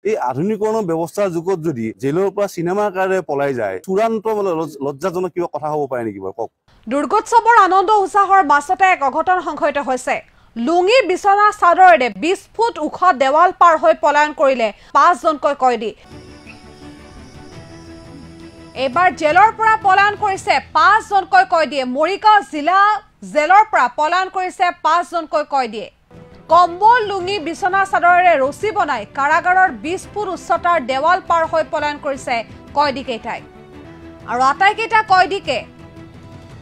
এই আধুনিকৰণৰ ব্যৱস্থাৰ যুগত যদি জেলৰ পৰা চিনেমা আকাৰে পলাই যায় চূড়ান্ত লজ্জাজনক কিবা কথা হ'ব পাৰে নেকি বাৰু কওক দুৰ্গোৎসৱৰ আনন্দ উৎসাহৰ মাজতে এক অঘটন সংঘটিত হৈছে লুঙি বিছনা চাদৰেৰে 20 ফুট ওখ দেৱাল পাৰ হৈ পলায়ন কৰিলে 5 জনকৈ কয়দী এবাৰ জেলৰ পৰা পলায়ন কৰিছে 5 জনকৈ কয়দীয়ে মৰিগাঁও জিলা জেলৰ পৰা পলায়ন কৰিছে 5 জনকৈ কয়দীয়ে কম্বল লুঙি বিছনা চাদৰেৰে ৰছী বনাই কাৰাগাৰৰ 20 ফুট উচ্চতাৰ দেৱাল পাৰ হৈ পলায়ন কৰিছে কয়দীকেইটাই আৰু আটাইকেইটা কয়দীকে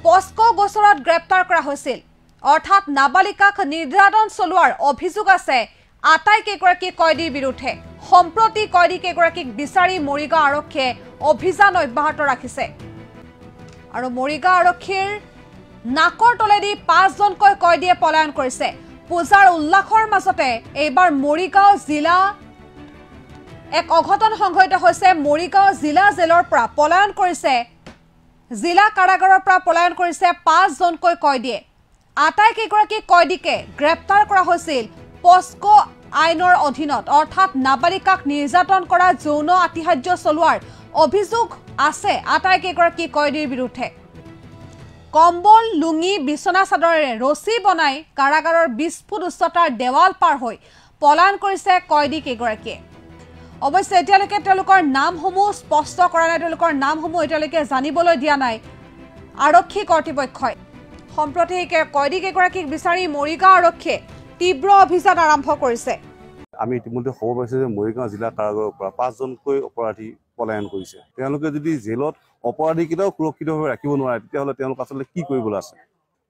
পস্কো গোচৰত গ্ৰেপ্তাৰ কৰা হৈছিল অৰ্থাৎ নাবালিকাক নিৰ্যাতন চলোৱাৰ অভিযোগ আছে আটাইকেইগৰাকী কয়দীৰ বিৰুদ্ধে সম্প্ৰতি কয়দীকেইগৰাকীক বিচাৰি মৰিগাঁও আৰক্ষীয়ে অভিযান অব্যাহত ৰাখিছে আৰু মৰিগাঁও আৰক্ষীৰ নাকৰ তলেদি 5 জনকৈ কয়দীয়ে পলায়ন কৰিছে পূজাৰ উল্লাসৰ মাজতে এইবাৰ মৰিগাঁও জিলা এক অঘটন সংঘটিত হৈছে মৰিগাঁও জিলা জেলৰ পৰা পলায়ন কৰিছে জিলা কাৰাগাৰৰ পৰা পলায়ন কৰিছে 5 জনকৈ কয়দীয়ে আটাইকেইগৰাকী কয়দীকে গ্ৰেপ্তাৰ কৰা হৈছিল পস্কো আইনৰ অধীনত অৰ্থাৎ নাবালিকাক নিৰ্যাতন কৰা যৌন আতিশায্য চলোৱাৰ অভিযোগ আছে আটাইকেইগৰাকী কয়দীৰ বিৰুদ্ধে কম্বল লুঙি বিছনা চাদৰেৰে ৰছী বনাই কাৰাগাৰৰ 20 ফুট উচ্চতাৰ দেৱাল পাৰ হৈ পলায়ন কৰিছে কয়দীকেইগৰাকীয়ে অৱশ্যে এতিয়ালৈকে তেওঁলোকৰ নামসমূহ স্পষ্ট কৰা নাই তেওঁলোকৰ নামসমূহ এতিয়ালৈকে জানিবলৈ দিয়া নাই আৰক্ষী কৰ্তৃপক্ষই সম্প্ৰতি কয়দীকেইগৰাকীক বিচাৰি মৰিগাঁও আৰক্ষীয়ে তীব্ৰ অভিযান আৰম্ভ কৰিছে আমি ইতিমধ্যে খবৰ পাইছোঁ যে মৰিগাঁও জিলা কাৰাগাৰৰ পৰা 5 জনকৈ অপৰাধী পলায়ন কৰিছে তেওঁলোকে যদি জেলত অপৰাধীকেইটাও সুৰক্ষিতভাৱে ৰাখিব নোৱাৰে তেতিয়াহ'লে তেওঁলোক আচলতে কি কৰিবলৈ আছে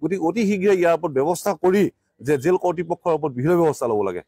গতিকে অতি শীঘ্ৰে ইয়াৰ ওপৰত ব্যৱস্থা কৰি যে জেল কৰ্তৃপক্ষৰ ওপৰত বিহিত ব্যৱস্থা ল'ব লাগে